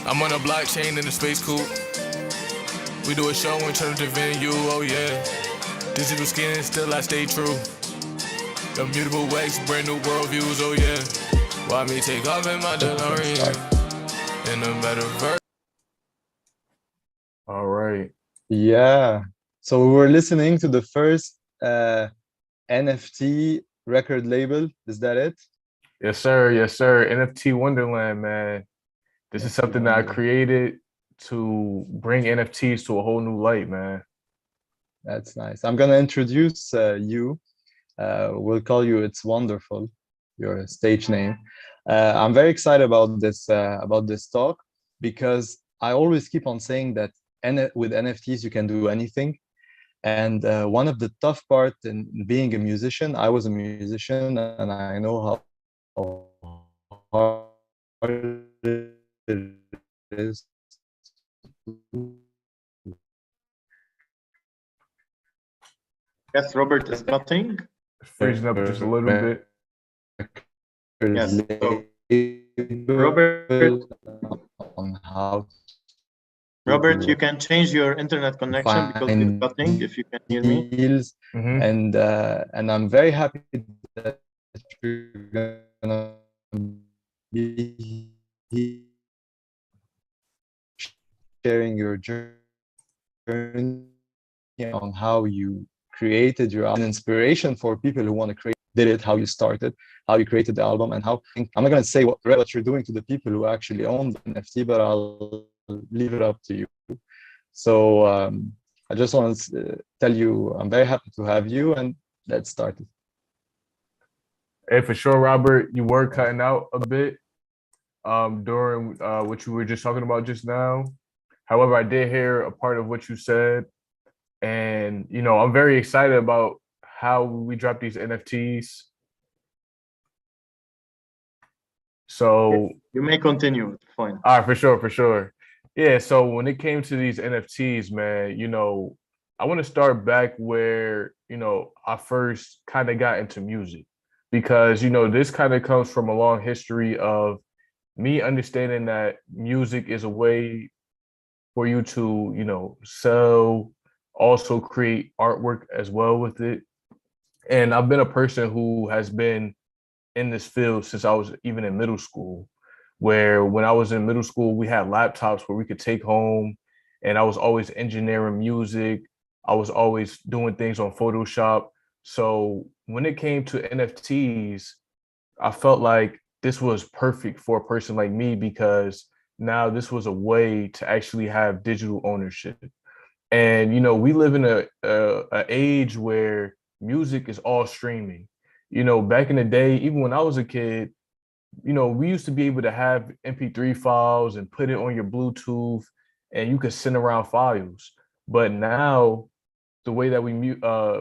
I'm on a blockchain in a space coupe. We do a show and turn to venue, oh yeah. Digital skin, still I stay true. Immutable wax, brand new worldviews, oh yeah. Why me take off in my DeLorean in the metaverse? All right. Yeah. So we were listening to the first NFT record label. Is that it? Yes, sir. Yes, sir. NFT Wonderland, man. This is NFT something that I Wonderland. created to bring NFTs to a whole new light, man. That's nice. I'm gonna introduce you. We'll call you It's Wonderful, your stage name. I'm very excited about this talk because I always keep on saying that with NFTs you can do anything. And one of the tough part in being a musician, I was a musician, and I know how hard it is. Yes, Robert is cutting. Freezing up just a little bit. Yes. So, Robert, on how Robert, you can change your internet connection because it's cutting. If you can hear me. deals, and I'm very happy that you're gonna be sharing your journey on how you created your album, inspiration for people who want to did it, how you started, how you created the album, and how I'm not going to say what you're doing to the people who actually own the NFT, but I'll leave it up to you. So I just want to tell you I'm very happy to have you, and let's start it. Hey, for sure, Robert, you were cutting out a bit during what you were just talking about just now. However, I did hear a part of what you said, and I'm very excited about how we drop these NFTs. So you may continue. Fine. All right, for sure, for sure. Yeah. So when it came to these NFTs, man, I want to start back where I first kind of got into music, because this kind of comes from a long history of me understanding that music is a way for you to sell, also create artwork as well with it. And I've been a person who has been in this field since I was even in middle school, where when I was in middle school, we had laptops where we could take home, and I was always engineering music. I was always doing things on Photoshop. So when it came to NFTs, I felt like this was perfect for a person like me, because now this was a way to actually have digital ownership. And we live in a age where music is all streaming. Back in the day, even when I was a kid, we used to be able to have MP3 files and put it on your Bluetooth, and you could send around files. But now the way that we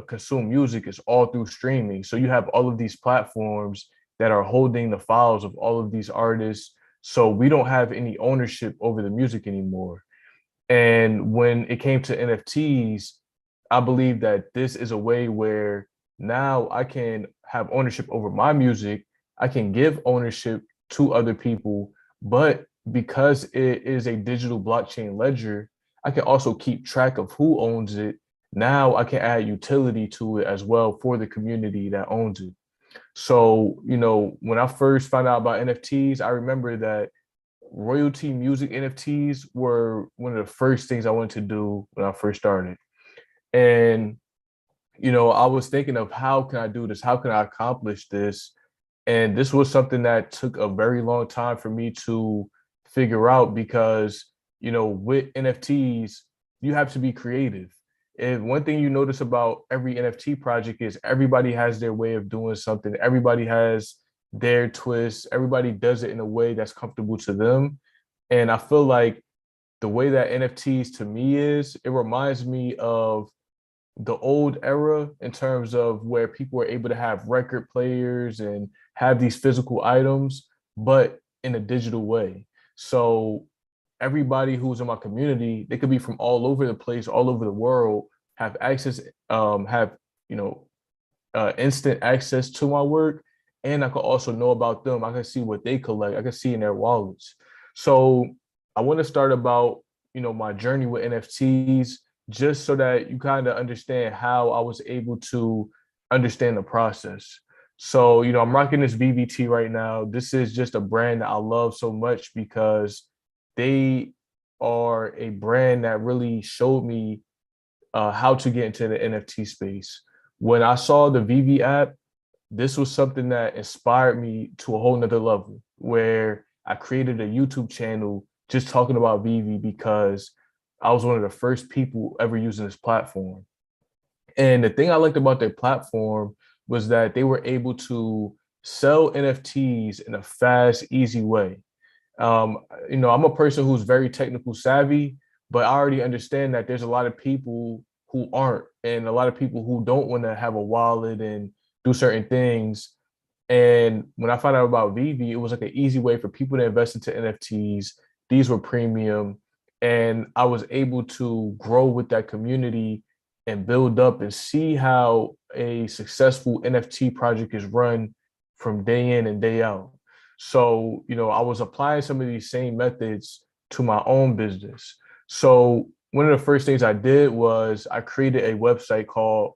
consume music is all through streaming. So you have all of these platforms that are holding the files of all of these artists. So we don't have any ownership over the music anymore. And when it came to NFTs, I believe that this is a way where now I can have ownership over my music. I can give ownership to other people, but because it is a digital blockchain ledger, I can also keep track of who owns it. Now I can add utility to it as well for the community that owns it. So, when I first found out about NFTs, I remember that royalty music NFTs were one of the first things I wanted to do when I first started. And, I was thinking of, how can I do this? How can I accomplish this? And this was something that took a very long time for me to figure out, because, with NFTs, you have to be creative. And one thing you notice about every NFT project is everybody has their way of doing something. Everybody has their twist. Everybody does it in a way that's comfortable to them. And I feel like the way that NFTs to me it reminds me of the old era, in terms of where people were able to have record players and have these physical items, but in a digital way. So everybody who's in my community, they could be from all over the place, all over the world, have access, have, instant access to my work. And I could also know about them. I can see what they collect. I can see in their wallets. So I want to start about, my journey with NFTs, just so that you kind of understand how I was able to understand the process. So, I'm rocking this VVT right now. This is just a brand that I love so much because they are a brand that really showed me how to get into the NFT space. When I saw the VV app, this was something that inspired me to a whole nother level where I created a YouTube channel just talking about VV because I was one of the first people ever using this platform. And the thing I liked about their platform was that they were able to sell NFTs in a fast, easy way. I'm a person who's very technical savvy, but I already understand that there's a lot of people who aren't, and a lot of people who don't want to have a wallet and do certain things. And when I found out about Vivi, it was like an easy way for people to invest into NFTs. These were premium, and I was able to grow with that community and build up and see how a successful NFT project is run from day in and day out. So, I was applying some of these same methods to my own business. So, one of the first things I did was I created a website called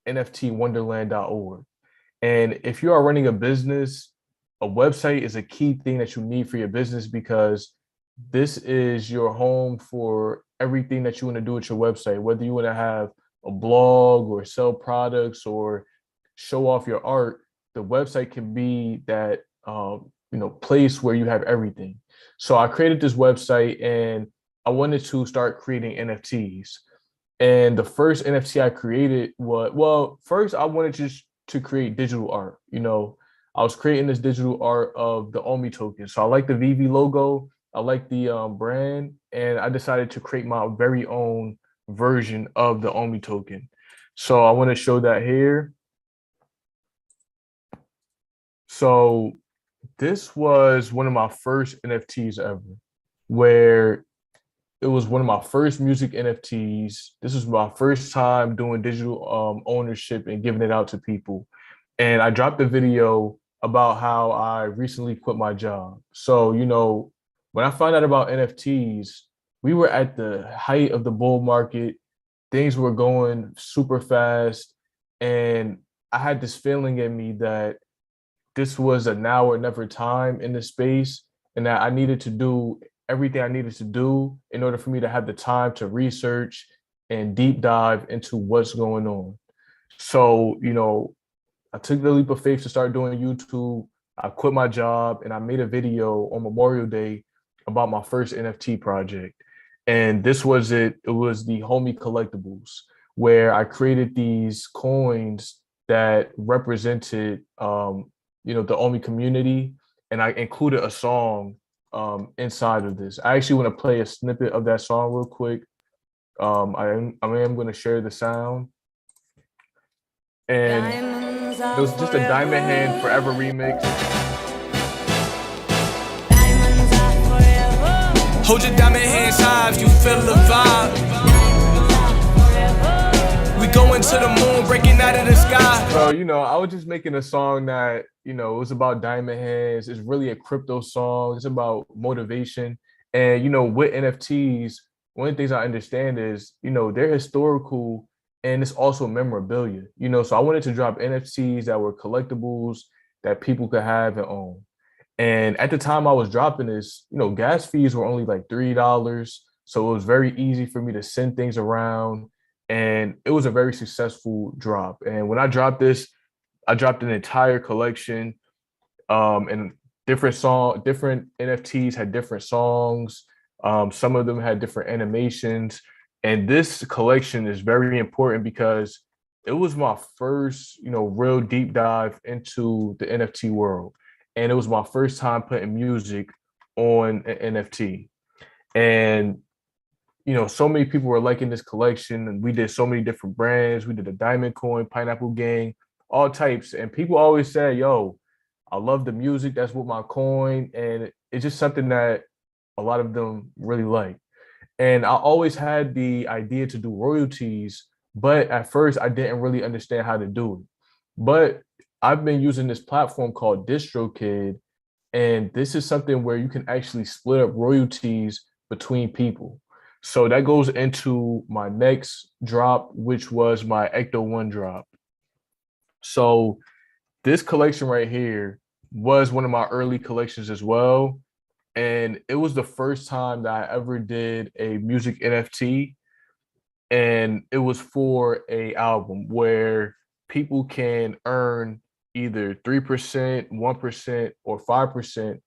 nftwonderland.org. And if you are running a business, a website is a key thing that you need for your business because this is your home for everything that you want to do with your website, whether you want to have a blog or sell products or show off your art. The website can be that place where you have everything. So I created this website and I wanted to start creating NFTs. And the first NFT I created was, well, first I wanted to create digital art. I was creating this digital art of the OMI token. So I like the VV logo, I like the brand, and I decided to create my very own version of the OMI token. So I want to show that here. So this was one of my first NFTs ever, where it was one of my first music NFTs. This was my first time doing digital ownership and giving it out to people. And I dropped a video about how I recently quit my job. So, when I found out about NFTs, we were at the height of the bull market. Things were going super fast. And I had this feeling in me that this was a now or never time in the space, and that I needed to do everything I needed to do in order for me to have the time to research and deep dive into what's going on. So, I took the leap of faith to start doing YouTube. I quit my job and I made a video on Memorial Day about my first NFT project. And this was it. It was the Homie Collectibles, where I created these coins that represented, the OMI community. And I included a song inside of this. I actually want to play a snippet of that song real quick. I am going to share the sound. And it was just a Diamond Hand Forever remix. Hold your diamond hands high if you feel the vibe. We going to the moon, breaking out of the sky. So, I was just making a song that, it was about diamond hands. It's really a crypto song. It's about motivation. And, with NFTs, one of the things I understand is, they're historical and it's also memorabilia. So I wanted to drop NFTs that were collectibles that people could have and own. And at the time I was dropping this, gas fees were only like $3. So it was very easy for me to send things around. And it was a very successful drop. And when I dropped this, I dropped an entire collection. And different NFTs had different songs. Some of them had different animations. And this collection is very important because it was my first, real deep dive into the NFT world. And it was my first time putting music on an NFT. And, so many people were liking this collection, and we did so many different brands. We did a Diamond Coin, Pineapple Gang, all types. And people always say, yo, I love the music. That's what my coin. And it's just something that a lot of them really like. And I always had the idea to do royalties, but at first I didn't really understand how to do it. But I've been using this platform called DistroKid, and this is something where you can actually split up royalties between people. So that goes into my next drop, which was my Ecto One drop. So this collection right here was one of my early collections as well. And it was the first time that I ever did a music NFT. And it was for a album where people can earn either 3%, 1%, or 5%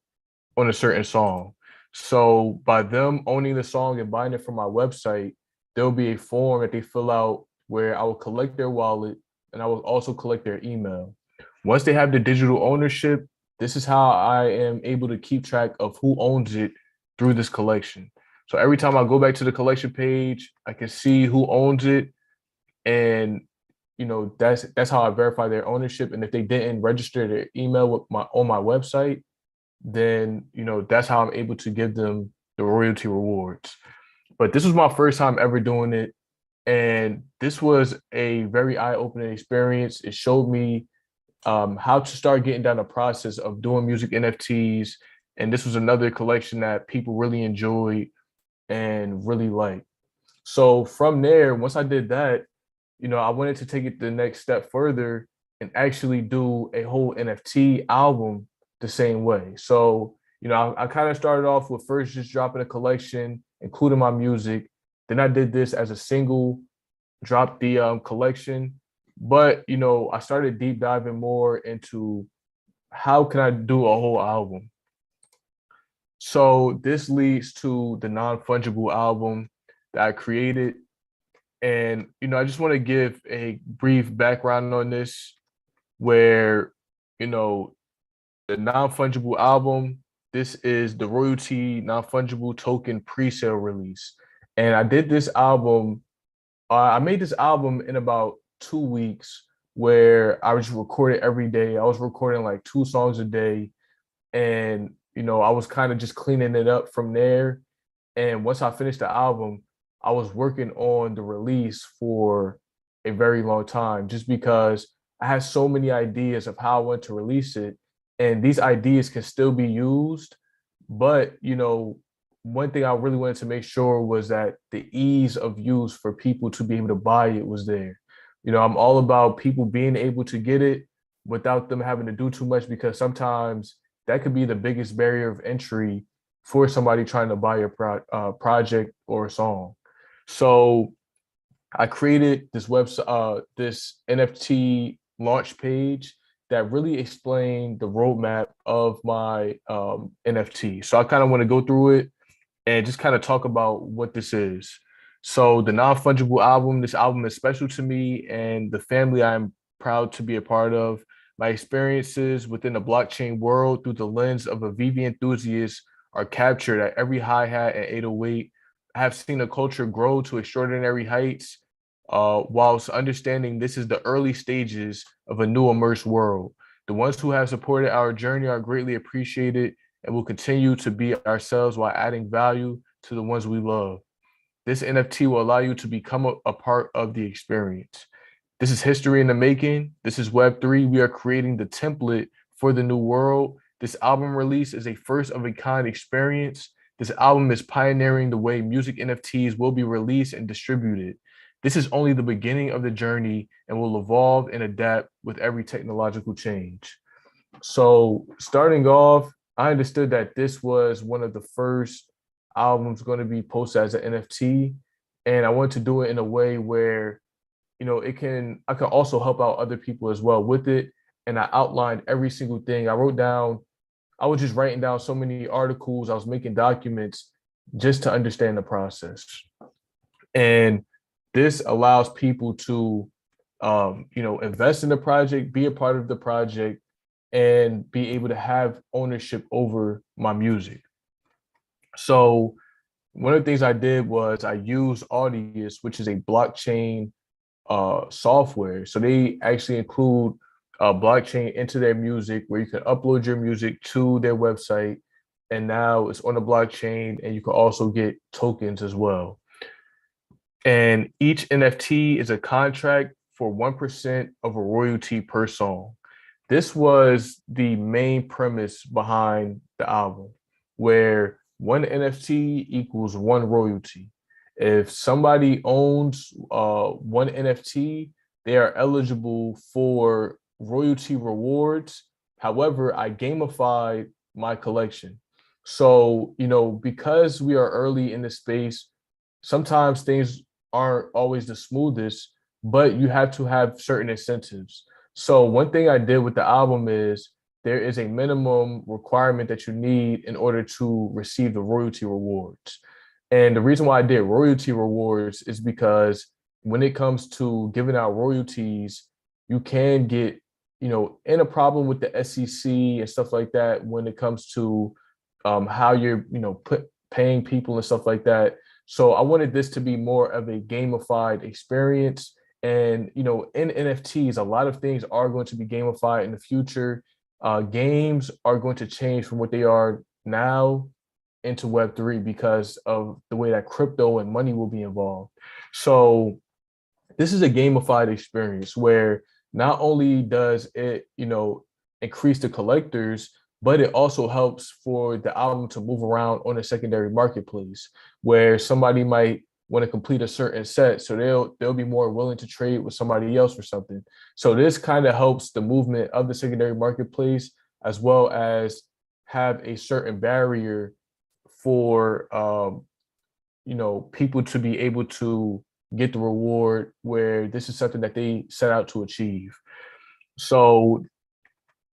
on a certain song. So by them owning the song and buying it from my website, there'll be a form that they fill out where I will collect their wallet and I will also collect their email. Once they have the digital ownership, this is how I am able to keep track of who owns it through this collection. So every time I go back to the collection page, I can see who owns it, and that's how I verify their ownership. And if they didn't register their email with my on my website, then that's how I'm able to give them the royalty rewards. But this was my first time ever doing it, and this was a very eye-opening experience. It showed me how to start getting down the process of doing music NFTs, and this was another collection that people really enjoyed and really liked. So from there, once I did that, I wanted to take it the next step further and actually do a whole NFT album the same way. So, I kind of started off with first just dropping a collection, including my music. Then I did this as a single, dropped the collection. But, I started deep diving more into how can I do a whole album. So this leads to the non-fungible album that I created. And, I just want to give a brief background on this where, the non-fungible album, this is the royalty non-fungible token pre-sale release. And I did this album, I made this album in about 2 weeks where I was recording every day. I was recording like 2 songs a day. And, I was kind of just cleaning it up from there. And once I finished the album, I was working on the release for a very long time just because I had so many ideas of how I want to release it. And these ideas can still be used. But, one thing I really wanted to make sure was that the ease of use for people to be able to buy it was there. I'm all about people being able to get it without them having to do too much, because sometimes that could be the biggest barrier of entry for somebody trying to buy a project or a song. So I created this website, this NFT launch page that really explained the roadmap of my NFT. So I kind of want to go through it and just kind of talk about what this is. So the non-fungible album, this album is special to me and the family I'm proud to be a part of. My experiences within the blockchain world through the lens of a VV enthusiast are captured at every hi-hat and 808. I have seen a culture grow to extraordinary heights, whilst understanding this is the early stages of a new immersed world. The ones who have supported our journey are greatly appreciated and will continue to be ourselves while adding value to the ones we love. This NFT will allow you to become a part of the experience. This is history in the making. This is Web3. We are creating the template for the new world. This album release is a first of a kind experience. This album is pioneering the way music NFTs will be released and distributed. This is only the beginning of the journey and will evolve and adapt with every technological change. So starting off, I understood that this was one of the first albums going to be posted as an NFT. And I wanted to do it in a way where, I can also help out other people as well with it. And I outlined every single thing. I was just writing down so many articles. I was making documents just to understand the process. And this allows people to, invest in the project, be a part of the project, and be able to have ownership over my music. So one of the things I did was I used Audius, which is a blockchain software. So they actually include blockchain into their music where you can upload your music to their website. And now it's on the blockchain and you can also get tokens as well. And each NFT is a contract for 1% of a royalty per song. This was the main premise behind the album, where one NFT equals one royalty. If somebody owns one NFT, they are eligible for royalty rewards. However, I gamified my collection. So, because we are early in the space, sometimes things aren't always the smoothest, but you have to have certain incentives. So, one thing I did with the album is there is a minimum requirement that you need in order to receive the royalty rewards. And the reason why I did royalty rewards is because when it comes to giving out royalties, you can get, in a problem with the SEC and stuff like that when it comes to how you're, paying people and stuff like that. So I wanted this to be more of a gamified experience. And, in NFTs, a lot of things are going to be gamified in the future. Games are going to change from what they are now into Web3 because of the way that crypto and money will be involved. So this is a gamified experience where not only does it, increase the collectors, but it also helps for the album to move around on a secondary marketplace where somebody might want to complete a certain set. So they'll be more willing to trade with somebody else for something. So this kind of helps the movement of the secondary marketplace, as well as have a certain barrier for people to be able to get the reward where this is something that they set out to achieve. So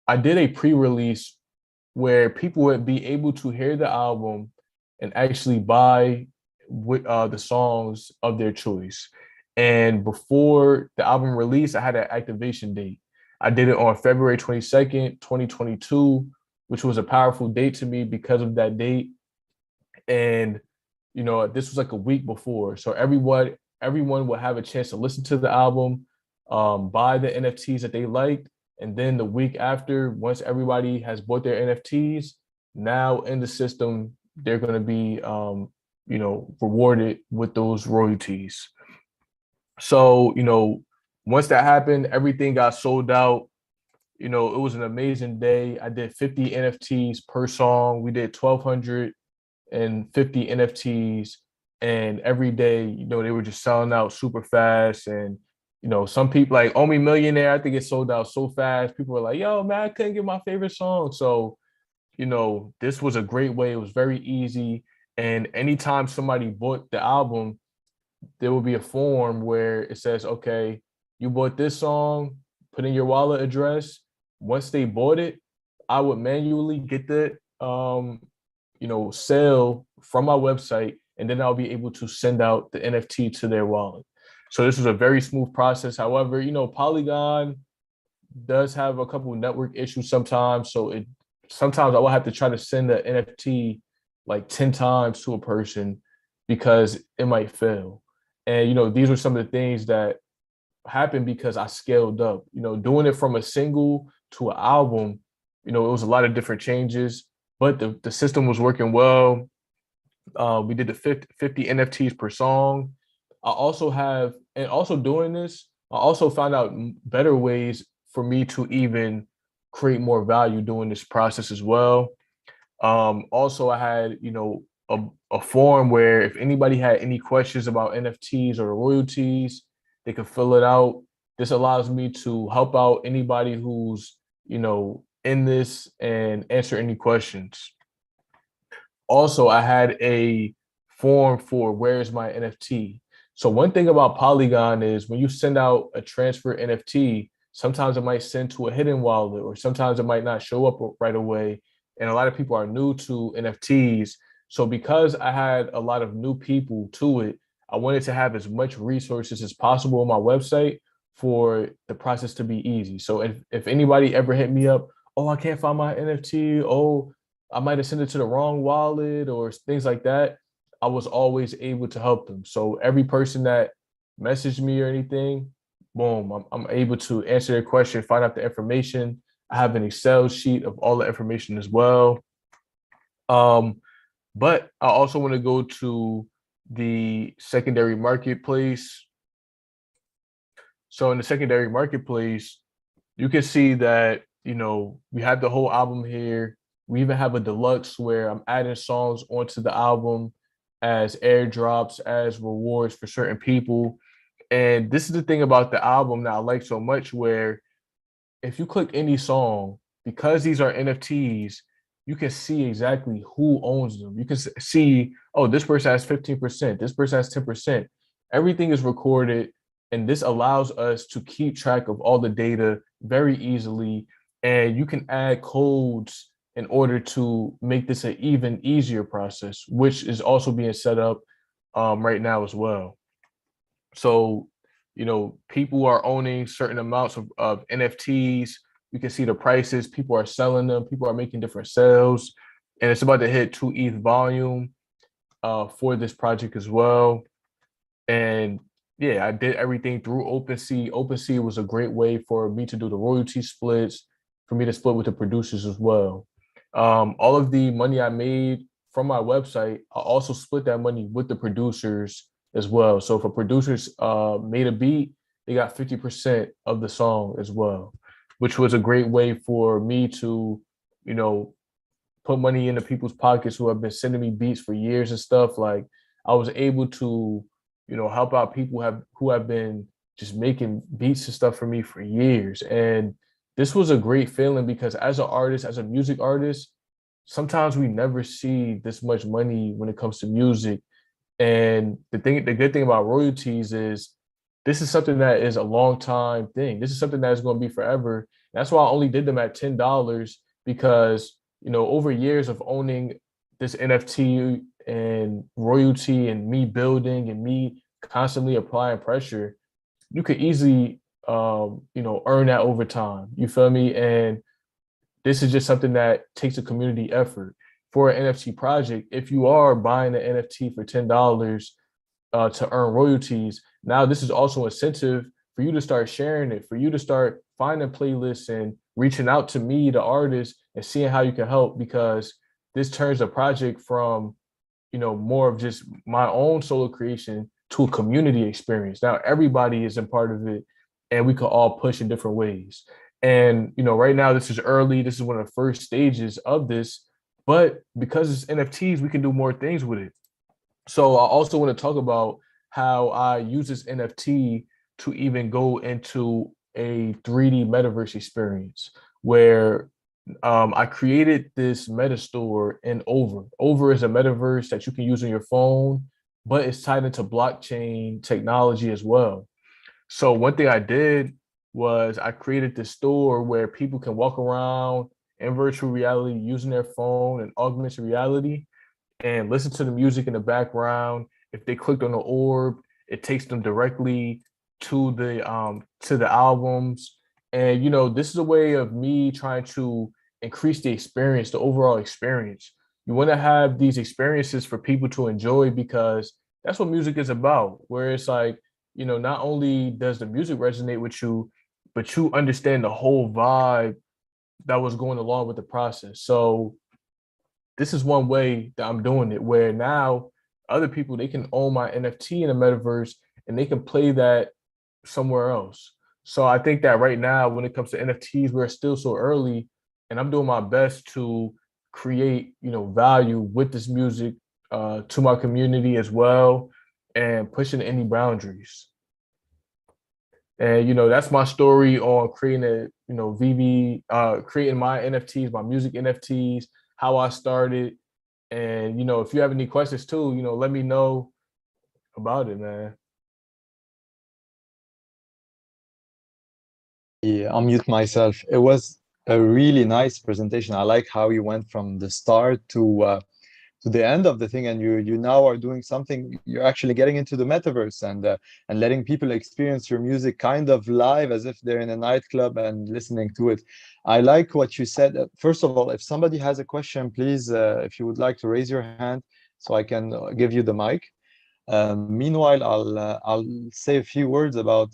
I did a pre-release where people would be able to hear the album and actually buy the songs of their choice. And before the album release, I had an activation date. I did it on February 22nd, 2022, which was a powerful date to me because of that date. And this was like a week before, so everyone will have a chance to listen to the album, buy the NFTs that they liked, and then the week after, once everybody has bought their NFTs, now in the system they're going to be rewarded with those royalties. So once that happened, everything got sold out. It was an amazing day. I did 50 NFTs per song. We did 1,250 NFTs, and every day, they were just selling out super fast. And some people like Omi Millionaire, I think it sold out so fast. People were like, "Yo, man, I couldn't get my favorite song." So, this was a great way. It was very easy. And anytime somebody bought the album, there will be a form where it says, "Okay, you bought this song, put in your wallet address." Once they bought it, I would manually get the sale from my website, and then I'll be able to send out the NFT to their wallet. So this was a very smooth process. However, Polygon does have a couple of network issues sometimes. So sometimes I will have to try to send the NFT like 10 times to a person because it might fail. And these were some of the things that happened because I scaled up. Doing it from a single to an album, it was a lot of different changes, but the system was working well. We did the 50 NFTs per song. Also doing this, I also found out better ways for me to even create more value doing this process as well. Also, I had, a form where if anybody had any questions about NFTs or royalties, they could fill it out. This allows me to help out anybody who's, in this and answer any questions. Also, I had a form for where's my NFT. So one thing about Polygon is when you send out a transfer NFT, sometimes it might send to a hidden wallet, or sometimes it might not show up right away. And a lot of people are new to NFTs. So because I had a lot of new people to it, I wanted to have as much resources as possible on my website for the process to be easy. So if anybody ever hit me up, "Oh, I can't find my NFT. Oh, I might have sent it to the wrong wallet," or things like that, I was always able to help them. So every person that messaged me or anything, boom, I'm able to answer their question, find out the information. I have an Excel sheet of all the information as well. But I also want to go to the secondary marketplace. So in the secondary marketplace, you can see that, we have the whole album here. We even have a deluxe where I'm adding songs onto the album as airdrops, as rewards for certain people. And this is the thing about the album that I like so much, where if you click any song, because these are NFTs, you can see exactly who owns them. You can see, oh, this person has 15%, this person has 10%. Everything is recorded, and this allows us to keep track of all the data very easily. And you can add codes in order to make this an even easier process, which is also being set up right now as well. So, people are owning certain amounts of NFTs. You can see the prices. People are selling them. People are making different sales. And it's about to hit 2 ETH volume for this project as well. And yeah, I did everything through OpenSea. OpenSea was a great way for me to do the royalty splits, for me to split with the producers as well. All of the money I made from my website, I also split that money with the producers as well. So if a producer's made a beat, they got 50% of the song as well, which was a great way for me to, you know, put money into people's pockets who have been sending me beats for years and stuff. Like I was able to, help out people who have been just making beats and stuff for me for years. And this was a great feeling because as an artist, as a music artist, sometimes we never see this much money when it comes to music. And the good thing about royalties is this is something that is a long time thing. This is something that is going to be forever. That's why I only did them at $10 because, over years of owning this NFT and royalty and me building and me constantly applying pressure, you could easily, earn that over time. You feel me? And this is just something that takes a community effort for an NFT project. If you are buying an NFT for $10 to earn royalties, now this is also incentive for you to start sharing it, for you to start finding playlists and reaching out to me, the artist, and seeing how you can help, because this turns the project from, more of just my own solo creation to a community experience. Now everybody is a part of it and we could all push in different ways. And, right now this is early. This is one of the first stages of this, but because it's NFTs, we can do more things with it. So I also want to talk about how I use this NFT to even go into a 3D metaverse experience where I created this meta store in Over. Over is a metaverse that you can use on your phone, but it's tied into blockchain technology as well. So one thing I did was I created this store where people can walk around in virtual reality using their phone and augmented reality and listen to the music in the background. If they clicked on the orb, it takes them directly to the albums. And this is a way of me trying to increase the experience, the overall experience. You want to have these experiences for people to enjoy because that's what music is about. Where it's like, not only does the music resonate with you, but you understand the whole vibe that was going along with the process. So this is one way that I'm doing it, where now other people, they can own my NFT in the metaverse and they can play that somewhere else. So I think that right now, when it comes to NFTs, we're still so early, and I'm doing my best to create, value with this music to my community as well, and pushing any boundaries. And that's my story on creating creating my NFTs, my music NFTs, how I started. And if you have any questions too, let me know about it, man. Yeah, unmute myself. It was a really nice presentation. I like how you went from the start to the end of the thing, and you now are doing something. You're actually getting into the metaverse and letting people experience your music kind of live, as if they're in a nightclub and listening to it. I like what you said. First of all, if somebody has a question, please, if you would like to raise your hand so I can give you the mic. Meanwhile, I'll say a few words about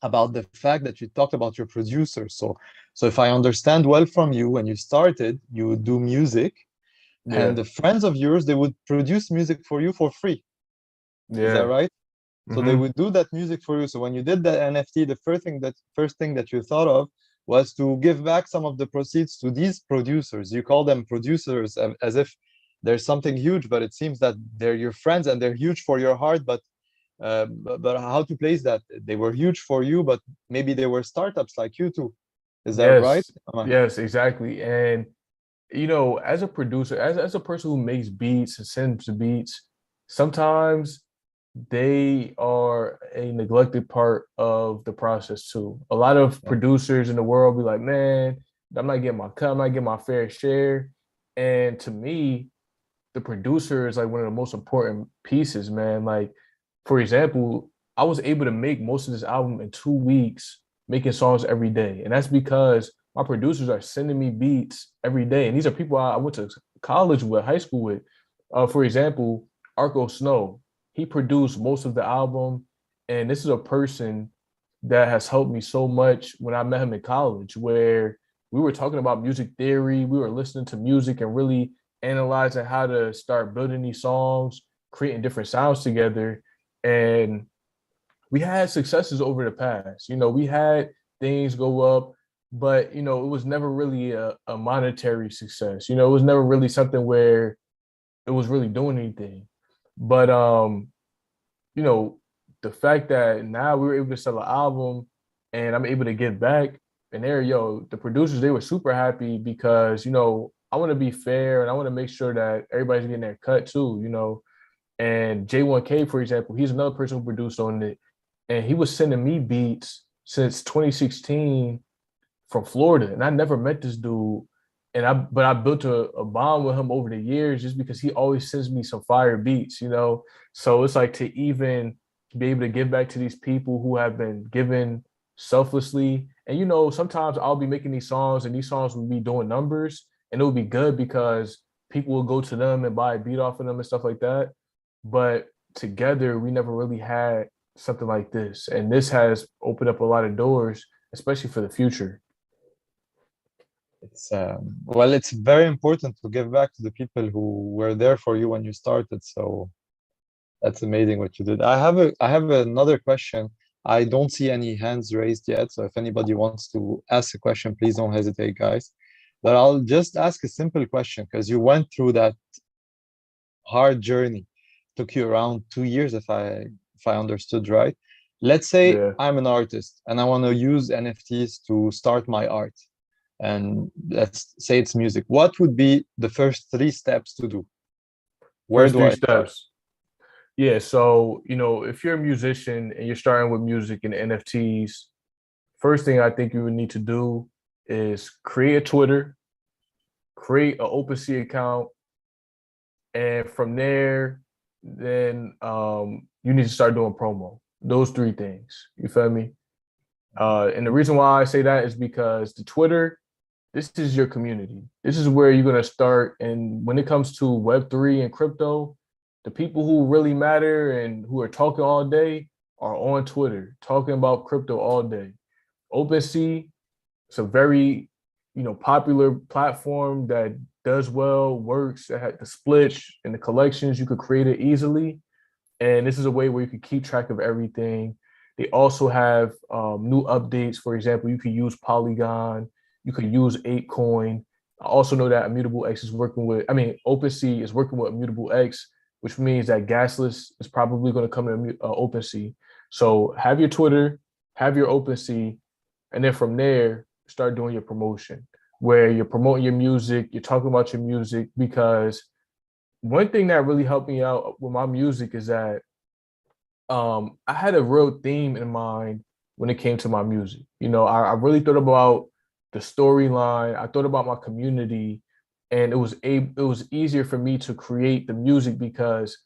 the fact that you talked about your producer. So if I understand well from you, when you started, you would do music, and the friends of yours, they would produce music for you for free. Is that right? So they would do that music for you. So when you did that NFT, the first thing that you thought of was to give back some of the proceeds to these producers. You call them producers as if there's something huge, but it seems that they're your friends and they're huge for your heart. But how to place that? They were huge for you, but maybe they were startups like you too. Is that right? Yes, yes, exactly. And you know, as a producer, as a person who makes beats and sends the beats, sometimes they are a neglected part of the process too. A lot of Yeah. producers in the world be like, man, I'm not getting my cut, I'm not getting my fair share. And to me, the producer is like one of the most important pieces, man. Like, for example, I was able to make most of this album in 2 weeks, making songs every day. And that's because my producers are sending me beats every day. And these are people I went to college with, high school with. For example, Arco Snow, he produced most of the album. And this is a person that has helped me so much when I met him in college, where we were talking about music theory, we were listening to music and really analyzing how to start building these songs, creating different sounds together. And we had successes over the past. You know, we had things go up, but you know, it was never really a monetary success. You know, it was never really something where it was really doing anything. But you know, the fact that now we were able to sell an album and I'm able to give back, and there, yo, the producers, they were super happy because, you know, I want to be fair and I want to make sure that everybody's getting their cut too, you know. And J1K, for example, he's another person who produced on it. And he was sending me beats since 2016 from Florida. And I never met this dude. But I built a bond with him over the years just because he always sends me some fire beats, you know. So it's like to even be able to give back to these people who have been given selflessly. And you know, sometimes I'll be making these songs and these songs will be doing numbers and it'll be good because people will go to them and buy a beat off of them and stuff like that. But together we never really had something like this. And this has opened up a lot of doors, especially for the future. It's well, it's very important to give back to the people who were there for you when you started. So that's amazing what you did. I have another question. I don't see any hands raised yet. So if anybody wants to ask a question, please don't hesitate, guys. But I'll just ask a simple question because you went through that hard journey. Took you around 2 years, if I understood right. Let's say Yeah. I'm an artist and I want to use NFTs to start my art. And let's say it's music. What would be the first 3 steps to do? Where First do three I start? steps. Yeah, so you know, if you're a musician and you're starting with music and NFTs, first thing I think you would need to do is create a Twitter, create an OpenSea account, and from there, then you need to start doing promo. Those 3 things. You feel me? And the reason why I say that is because the Twitter, this is your community. This is where you're gonna start. And when it comes to Web3 and crypto, the people who really matter and who are talking all day are on Twitter, talking about crypto all day. OpenSea, it's a very, you know, popular platform that does well, works. It had the splits and the collections. You could create it easily, and this is a way where you can keep track of everything. They also have new updates. For example, you could use Polygon, you could use ApeCoin. I also know that Immutable X is working with, I mean, OpenSea is working with Immutable X, which means that Gasless is probably going to come to OpenSea. So have your Twitter, have your OpenSea, and then from there, start doing your promotion where you're promoting your music, you're talking about your music. Because one thing that really helped me out with my music is that I had a real theme in mind when it came to my music. You know, I really thought about the storyline. I thought about my community, and it was easier for me to create the music because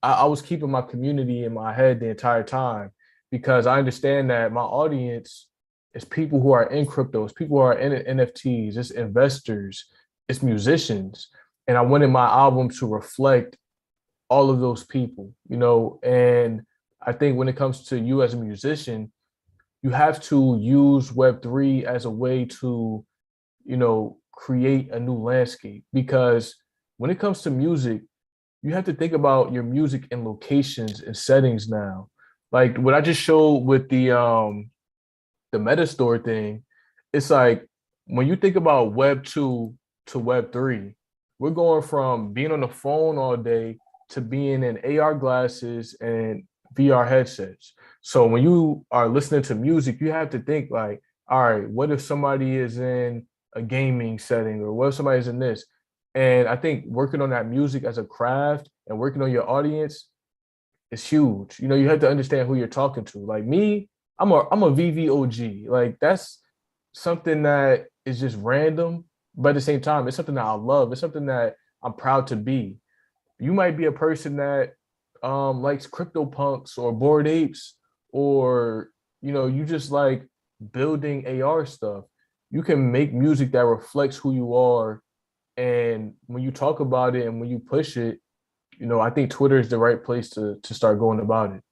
I was keeping my community in my head the entire time because I understand that my audience is people who are in crypto, it's people who are in NFTs, it's investors, it's musicians, and I wanted my album to reflect all of those people, you know. And I think when it comes to you as a musician, you have to use Web3 as a way to, you know, create a new landscape. Because when it comes to music, you have to think about your music in locations and settings now. Like what I just showed with the Metastore thing, it's like when you think about Web 2 to Web 3, we're going from being on the phone all day to being in AR glasses and VR headsets. So when you are listening to music, you have to think like, all right, what if somebody is in a gaming setting, or what if somebody's in this? And I think working on that music as a craft and working on your audience is huge. You know, you have to understand who you're talking to. Like me, I'm a VVOG. Like that's something that is just random, but at the same time, it's something that I love. It's something that I'm proud to be. You might be a person that likes crypto punks or bored apes, or you know, you just like building AR stuff. You can make music that reflects who you are, and when you talk about it and when you push it, you know, I think Twitter is the right place to start going about it.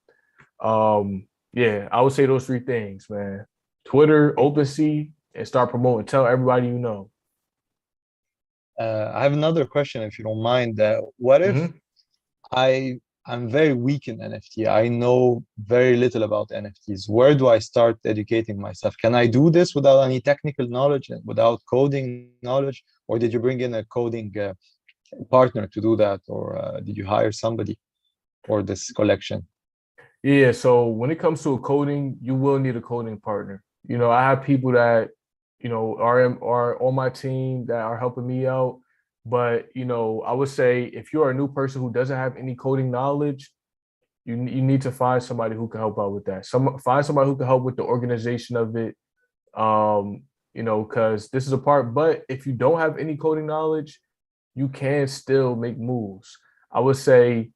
Yeah, I would say those three things, man. Twitter, OpenSea, and start promoting. Tell everybody you know. I have another question, if you don't mind. What if Hmm. I'm very weak in NFT? I know very little about NFTs. Where do I start educating myself? Can I do this without any technical knowledge and without coding knowledge? Or did you bring in a coding partner to do that, or did you hire somebody for this collection? Yeah, so when it comes to a coding, you will need a coding partner. You know, I have people that, you know, are on my team that are helping me out. But, you know, I would say if you're a new person who doesn't have any coding knowledge, you need to find somebody who can help out with that. Find somebody who can help with the organization of it. You know, because this is a part, but if you don't have any coding knowledge, you can still make moves. I would say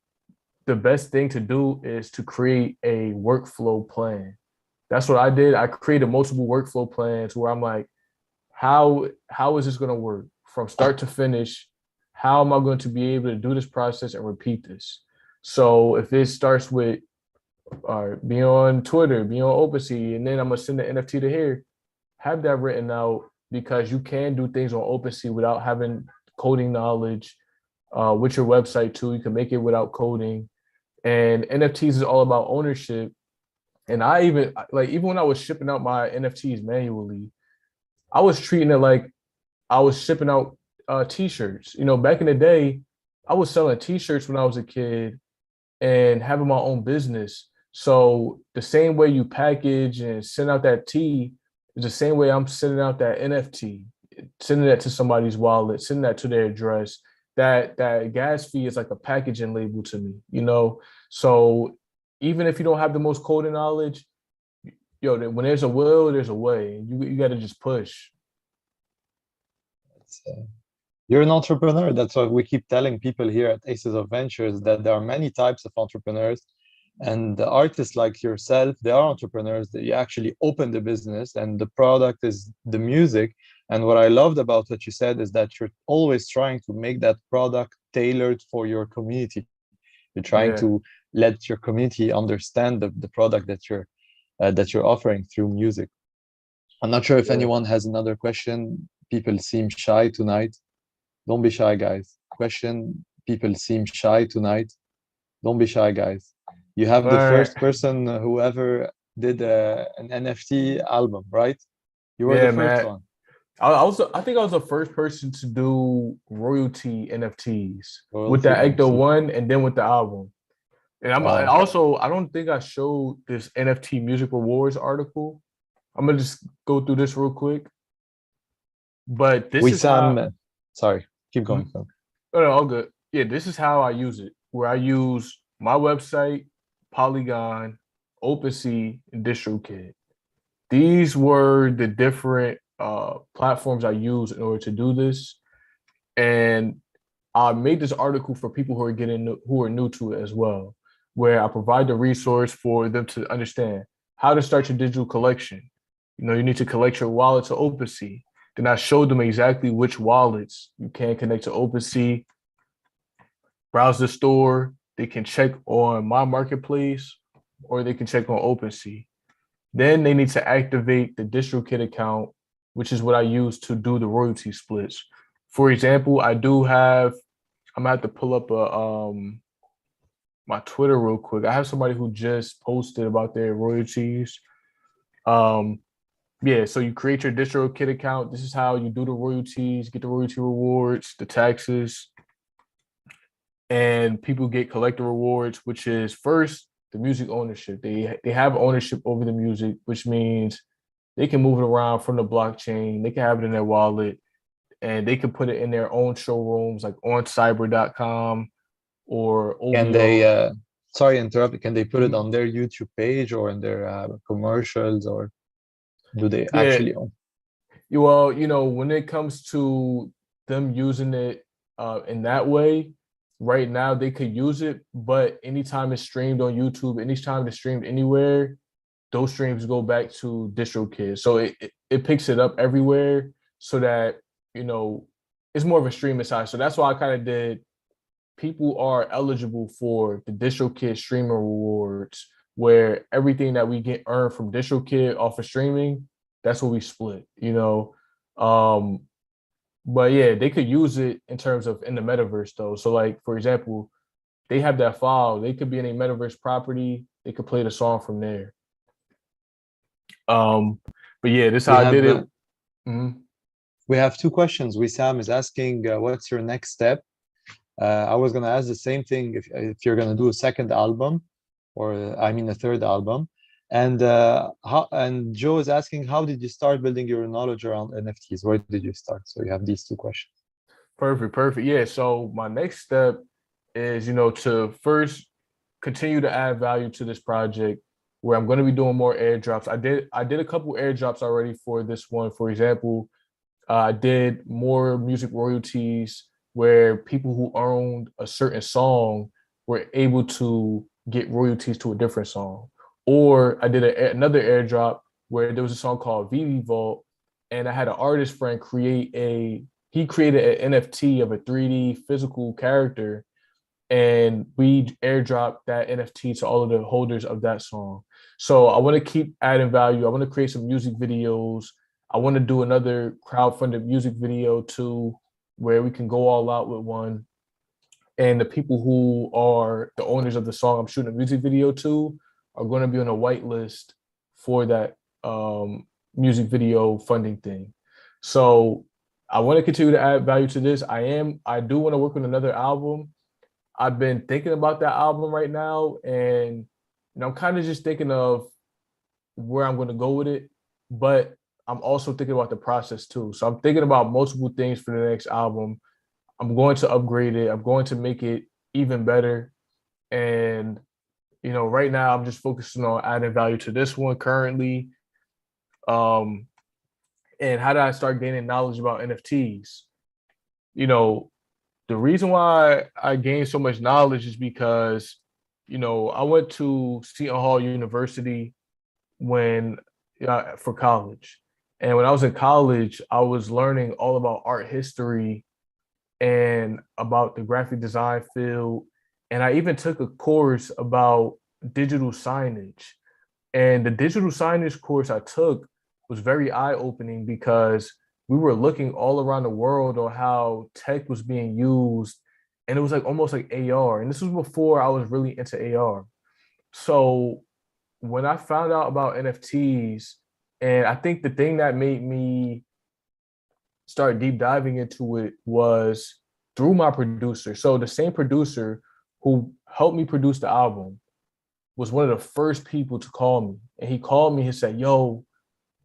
the best thing to do is to create a workflow plan. That's what I did. I created multiple workflow plans where I'm like, how is this going to work from start to finish? How am I going to be able to do this process and repeat this? So if it starts with be on Twitter, be on OpenSea, and then I'm gonna send the NFT to here, have that written out because you can do things on OpenSea without having coding knowledge. With your website too, you can make it without coding. And NFTs is all about ownership. And I even like even when I was shipping out my NFTs manually, I was treating it like I was shipping out t-shirts. You know, back in the day, I was selling t-shirts when I was a kid and having my own business. So the same way you package and send out that T is the same way I'm sending out that NFT, sending that to somebody's wallet, sending that to their address. That gas fee is like a packaging label to me, you know. So even if you don't have the most coding knowledge, yo, when there's a will, there's a way. You got to just push. It's, you're an entrepreneur. That's what we keep telling people here at Aces of Ventures, that there are many types of entrepreneurs. And the artists like yourself, they are entrepreneurs. That you actually open the business and the product is the music. And what I loved about what you said is that you're always trying to make that product tailored for your community. You're trying Yeah, to let your community understand the product that you're offering through music. I'm not sure if yeah. anyone has another question. People seem shy tonight. Don't be shy, guys. Question. People seem shy tonight. Don't be shy, guys. You have All the right. first person who ever did an NFT album, right? You were the Yeah, first man. one. I think I was the first person to do royalty NFTs with Royalty that Ecto NFT. one and then with the album. And I Wow. also I don't think I showed this NFT music rewards article. I'm gonna just go through this real quick. But this is how Wissam, sorry, keep Mhm. going. Phil. Oh, no, all good. Yeah, this is how I use it. Where I use my website, Polygon, OpenSea, and DistroKid. These were the different platforms I use in order to do this. And I made this article for people who are who are new to it as well, where I provide the resource for them to understand how to start your digital collection. You know, you need to collect your wallet to OpenSea. Then I showed them exactly which wallets you can connect to OpenSea, browse the store. They can check on my marketplace or they can check on OpenSea. Then they need to activate the DistroKid account, which is what I use to do the royalty splits. For example, I'm gonna have to pull up a my Twitter real quick. I have somebody who just posted about their royalties. Um, Yeah, so you create your DistroKid account. This is how you do the royalties, get the royalty rewards, the taxes, and people get collector rewards, which is first the music ownership. They have ownership over the music, which means they can move it around from the blockchain. They can have it in their wallet, and they can put it in their own showrooms, like on cyber.com or Can OVO. they, sorry, interrupt, can they put it on their YouTube page or in their commercials, or do they Yeah, actually own? well, when it comes to them using it in that way, right now they could use it, but anytime it's streamed on YouTube, anytime it's streamed anywhere, those streams go back to DistroKid. So it picks it up everywhere so that, you know, it's more of a streaming side. So that's why I kind of did people are eligible for the DistroKid streamer rewards, where everything that we get earned from DistroKid off of streaming, that's what we split. Um, but yeah, they could use it in terms of in the metaverse though. So like for example, they have that file, they could be in a metaverse property, they could play the song from there. Um, but yeah, this is We how I did have it. Mhm. we have two questions. Wissam is asking, what's your next step? I was gonna ask the same thing, if you're gonna do a second album, or I mean a third album. And Joe is asking, how did you start building your knowledge around NFTs? Where did you start? So you have these two questions. Perfect. Yeah. So my next step is, to first continue to add value to this project where I'm going to be doing more airdrops. I did a couple airdrops already for this one. For example, I did more music royalties where people who owned a certain song were able to get royalties to a different song. Or I did another airdrop where there was a song called Vivi Vault, and I had an artist friend he created an NFT of a 3D physical character, and we airdropped that NFT to all of the holders of that song. So I want to keep adding value. I want to create some music videos. I want to do another crowdfunded music video too, where we can go all out with one. And the people who are the owners of the song I'm shooting a music video to are going to be on a whitelist for that music video funding thing. So I want to continue to add value to this. I do want to work on another album. I've been thinking about that album right now, and I'm kind of just thinking of where I'm going to go with it, but I'm also thinking about the process too. So I'm thinking about multiple things for the next album. I'm going to upgrade it. I'm going to make it even better. And right now I'm just focusing on adding value to this one currently. Um, and how did I start gaining knowledge about NFTs? You know, the reason why I gained so much knowledge is because, I went to Seton Hall University when for college. And when I was in college, I was learning all about art history and about the graphic design field. And I even took a course about digital signage. And the digital signage course I took was very eye-opening because we were looking all around the world on how tech was being used. And it was like almost like AR. And this was before I was really into AR. So when I found out about NFTs, and I think the thing that made me start deep diving into it was through my producer. So the same producer who helped me produce the album was one of the first people to call me. And he called me and said, yo,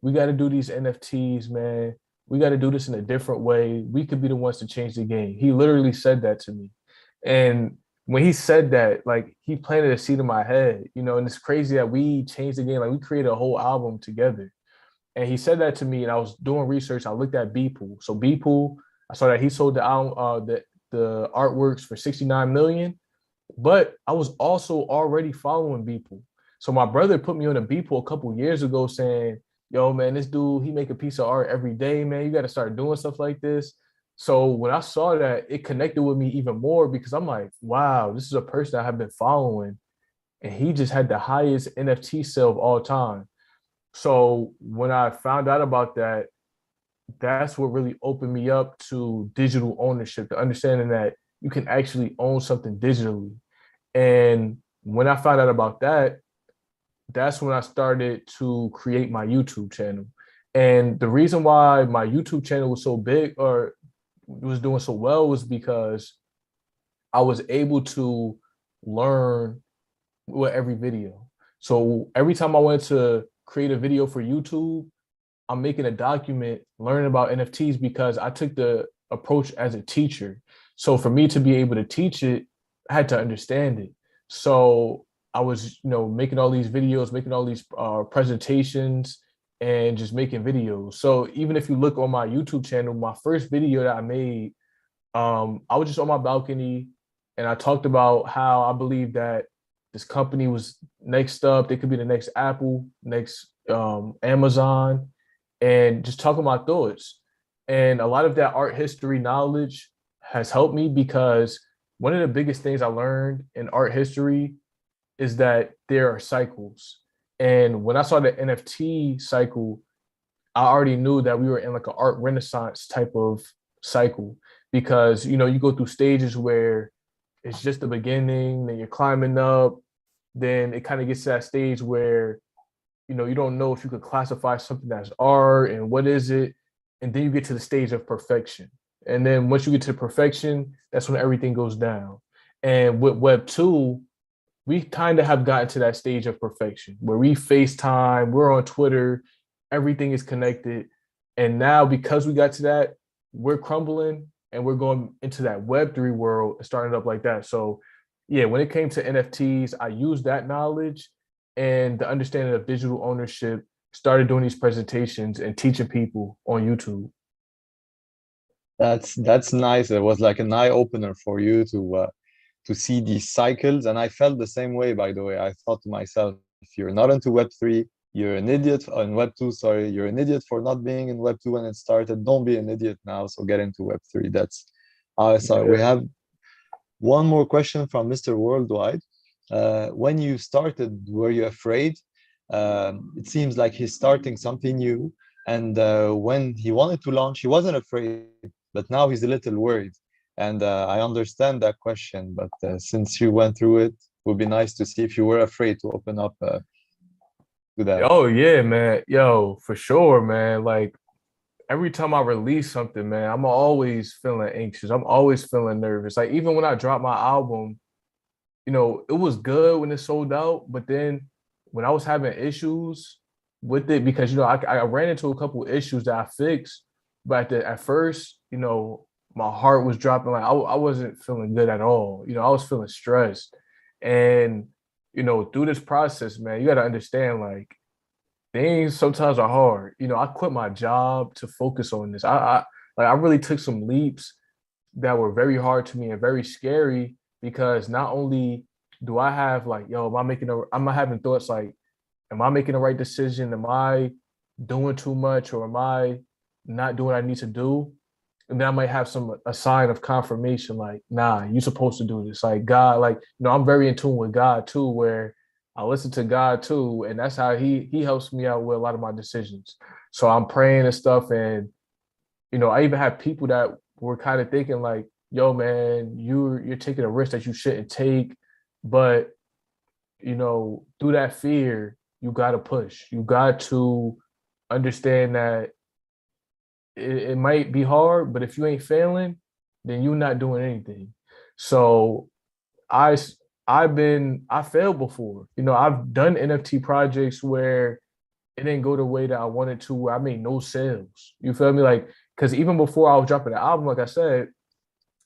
we got to do these NFTs, man. We got to do this in a different way. We could be the ones to change the game. He literally said that to me. And when he said that, like he planted a seed in my head, and it's crazy that we changed the game. Like we created a whole album together. And he said that to me, and I was doing research. I looked at Beeple. So Beeple, I saw that he sold the album, the artworks for 69 million. But I was also already following Beeple. So my brother put me on a Beeple a couple years ago saying, yo, man, this dude, he make a piece of art every day, man. You got to start doing stuff like this. So when I saw that, it connected with me even more because I'm like, wow, this is a person I have been following. And he just had the highest NFT sale of all time. So when I found out about that, that's what really opened me up to digital ownership, the understanding that you can actually own something digitally. And when I found out about that, that's when I started to create my YouTube channel. And the reason why my YouTube channel was so big or was doing so well was because I was able to learn with every video. So every time I wanted to create a video for YouTube, I'm making a document learning about NFTs because I took the approach as a teacher. So for me to be able to teach it, I had to understand it. So I was, making all these videos, making all these presentations, and just making videos. So even if you look on my YouTube channel, my first video that I made, I was just on my balcony and I talked about how I believe that this company was next up. They could be the next Apple, next Amazon, and just talking my thoughts. And a lot of that art history knowledge has helped me because one of the biggest things I learned in art history is that there are cycles. And when I saw the NFT cycle, I already knew that we were in like an art renaissance type of cycle because you go through stages where it's just the beginning, then you're climbing up, then it kind of gets to that stage where you don't know if you could classify something as art and what is it, and then you get to the stage of perfection. And then once you get to perfection, that's when everything goes down. And with Web 2, we kind of have gotten to that stage of perfection where we FaceTime, we're on Twitter, everything is connected. And now because we got to that, we're crumbling and we're going into that Web 3 world and starting up like that. So yeah, when it came to NFTs, I used that knowledge and the understanding of digital ownership, started doing these presentations and teaching people on YouTube. That's nice. It was like an eye opener for you to see these cycles, and I felt the same way. By the way, I thought to myself, if you're not into Web 3, you're an idiot. In Web 2, sorry, you're an idiot for not being in Web 2 when it started. Don't be an idiot now. So get into Web 3. That's so we have one more question from Mr. Worldwide. When you started, were you afraid? It seems like he's starting something new. And when he wanted to launch, he wasn't afraid, but now he's a little worried. And I understand that question, but since you went through it would be nice to see if you were afraid to open up to that. Oh yeah, man. Yo, for sure, man. Like every time I release something, man, I'm always feeling anxious. I'm always feeling nervous. Like even when I dropped my album, it was good when it sold out, but then when I was having issues with it, because I ran into a couple of issues that I fixed, but at first, my heart was dropping. Like I wasn't feeling good at all. I was feeling stressed, and through this process, man, you got to understand like things sometimes are hard. I quit my job to focus on this. I really took some leaps that were very hard to me and very scary because not only do I have like, yo, am I having thoughts like, am I making the right decision? Am I doing too much or am I not doing what I need to do? And then I might have a sign of confirmation like, nah, you're supposed to do this. Like God, like, I'm very in tune with God too, where I listen to God too. And that's how he helps me out with a lot of my decisions. So I'm praying and stuff. And, I even have people that were kind of thinking like, yo, man, you're taking a risk that you shouldn't take. But, through that fear, you got to push. You got to understand that it might be hard, but if you ain't failing, then you're not doing anything. So I I failed before. I've done NFT projects where it didn't go the way that I wanted to, where I made no sales. You feel me? Like, because even before I was dropping the album, like I said,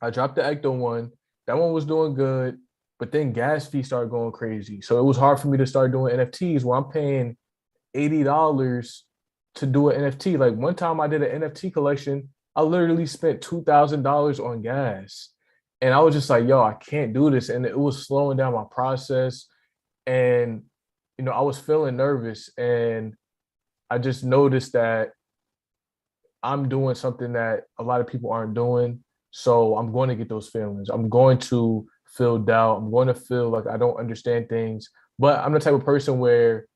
I dropped the Ecto one. That one was doing good, but then gas fees started going crazy. So it was hard for me to start doing NFTs where I'm paying $80 to do an NFT. Like one time I did an NFT collection, I literally spent $2,000 on gas. And I was just like, yo, I can't do this. And it was slowing down my process. And, I was feeling nervous. And I just noticed that I'm doing something that a lot of people aren't doing. So I'm going to get those feelings. I'm going to feel doubt. I'm going to feel like I don't understand things. But I'm the type of person where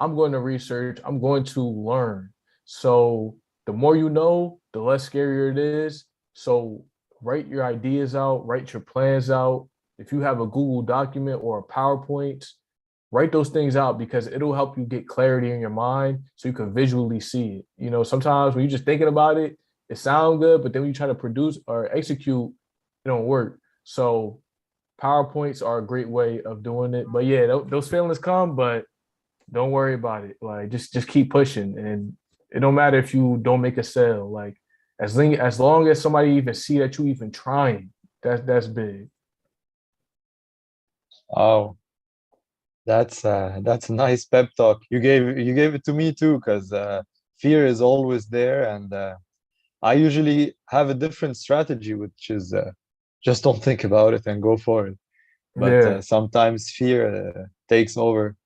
I'm going to research, I'm going to learn. So the more you know, the less scarier it is. So write your ideas out, write your plans out. If you have a Google document or a PowerPoint, write those things out because it'll help you get clarity in your mind so you can visually see it. You know, sometimes when you're just thinking about it, it sounds good, but then when you try to produce or execute, it don't work. So PowerPoints are a great way of doing it. But yeah, those feelings come, but don't worry about it. Like just keep pushing, and it don't matter if you don't make a sale. Like as long as somebody even see that you even trying, that's big. Oh, that's a nice pep talk. You gave it to me too, because fear is always there, and I usually have a different strategy, which is just don't think about it and go for it. But Yeah, sometimes fear takes over.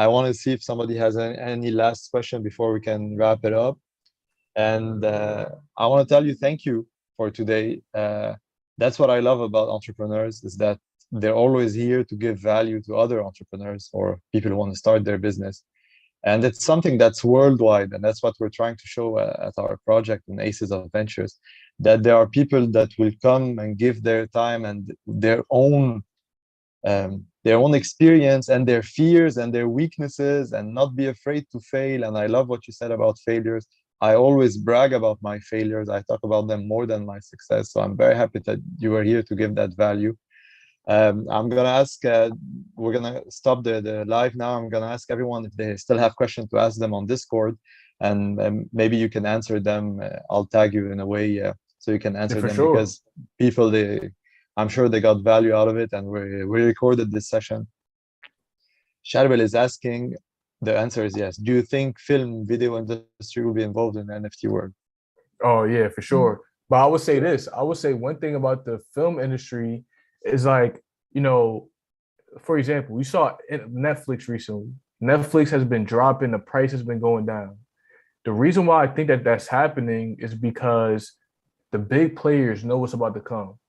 I want to see if somebody has any last question before we can wrap it up. And I want to tell you thank you for today. That's what I love about entrepreneurs, is that they're always here to give value to other entrepreneurs or people who want to start their business. And it's something that's worldwide, and that's what we're trying to show at our project in Aces of Ventures, that there are people that will come and give their time and their own experience and their fears and their weaknesses, and not be afraid to fail. And I love what you said about failures. I always brag about my failures. I talk about them more than my success. So I'm very happy that you are here to give that value. I'm gonna ask, we're gonna stop the live now. I'm gonna ask everyone if they still have questions to ask them on Discord, and maybe you can answer them. I'll tag you in a way so you can answer them, sure. because people, I'm sure they got value out of it, and we recorded this session. Charbel is asking, the answer is yes. Do you think film video industry will be involved in the NFT world? Oh yeah, for sure. But I would say this. I would say one thing about the film industry is like, you know, for example, we saw Netflix recently. Netflix has been dropping, the price has been going down. The reason why I think that that's happening is because the big players know what's about to come.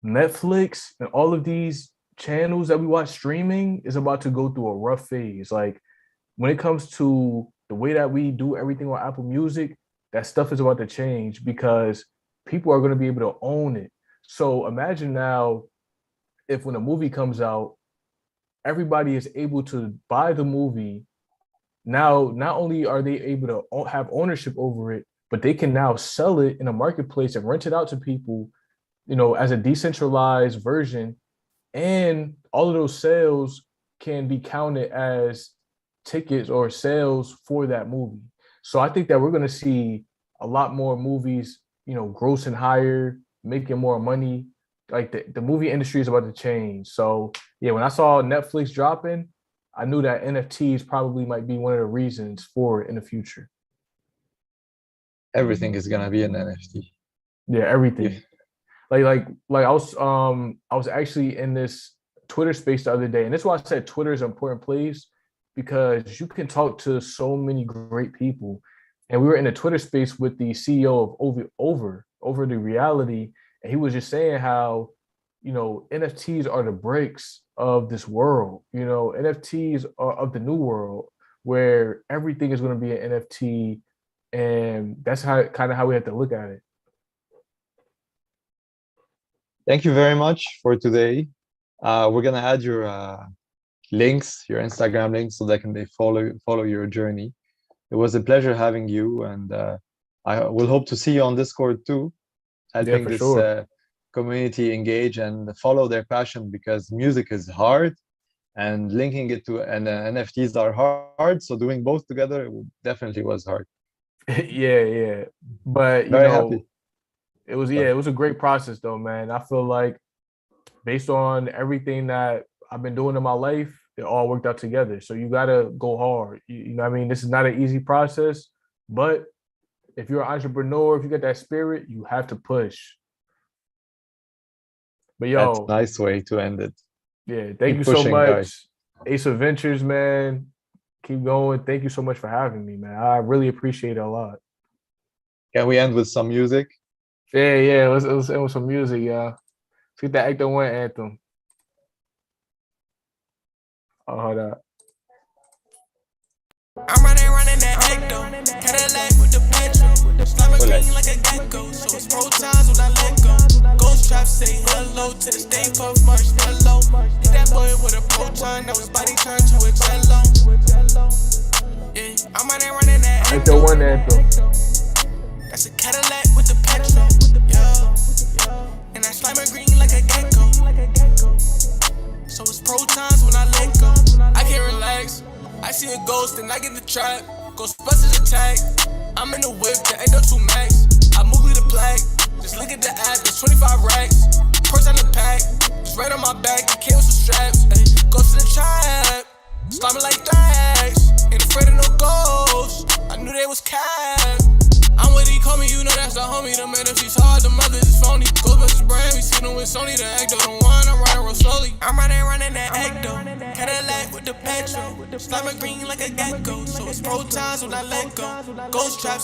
Netflix and all of these channels that we watch streaming is about to go through a rough phase. Like when it comes to the way that we do everything on Apple Music, that stuff is about to change because people are going to be able to own it. So imagine now if when a movie comes out, everybody is able to buy the movie. Now, not only are they able to have ownership over it, but they can now sell it in a marketplace and rent it out to people, you know, as a decentralized version. And all of those sales can be counted as tickets or sales for that movie. So I think that we're going to see a lot more movies, you know, grossing higher, making more money. Like the movie industry is about to change. So yeah, when I saw Netflix dropping, I knew that NFTs probably might be one of the reasons for it in the future. Everything is gonna be an NFT. Yeah, everything. Yeah. Like I was actually in this Twitter space the other day, and that's why I said Twitter is an important place, because you can talk to so many great people. And we were in a Twitter space with the CEO of Over the Reality, and he was just saying how, you know, NFTs are the bricks of this world. You know, NFTs are of the new world where everything is going to be an NFT, and that's how we have to look at it. Thank you very much for today. We're gonna add your links, your Instagram links, so they can follow your journey. It was a pleasure having you, and I will hope to see you on Discord too, helping this community engage and follow their passion, because music is hard and linking it to NFTs are hard. So doing both together definitely was hard. Yeah. But you Very know, happy. it was a great process though, man. I feel like based on everything that I've been doing in my life, it all worked out together. So you gotta go hard. You know what I mean? This is not an easy process, but if you're an entrepreneur, if you got that spirit, you have to push. But That's yo, a nice way to end it. yeah, thank Keep you so pushing, much. guys. Ace Adventures, man. Keep going. Thank you so much for having me, man. I really appreciate it a lot. Can we end with some music? Yeah. Let's end with some music, y'all. Let's get that Act 1 anthem. Oh, hold up. I'm running that Ecto. Cadillac with the petrol. Stomach green like a gecko. So it's pro times when I let go. Ghost trap say hello to the stay puff marshmallow. Hit that boy with a pro proton, now his body turned to a jello. Yeah, I'm running that Like the one anthem. That's a Cadillac with the petrol. Yeah. And that slime green like a gecko. So it's protons when I let go. I can't relax. I see a ghost and I get the trap. Ghostbusters attack. I'm in the whip, there ain't no 2 max. I move with the black. Just look at the app, it's 25 racks. Purse on the pack. It's right on my back, it came with some straps. Ay, go to the trap. Slime like thrax. Ain't afraid of no ghosts. I knew they was cap. I'm what he call me, you know that's the homie. The man, if she's hard, the mother is phony. Ghostbusters brand, we see them with Sony. The actor, the one, I'm riding real slowly. I'm running that ecto. Cadillac with the petrol. Slime green like a gecko. So it's protons when I let go. Ghost traps.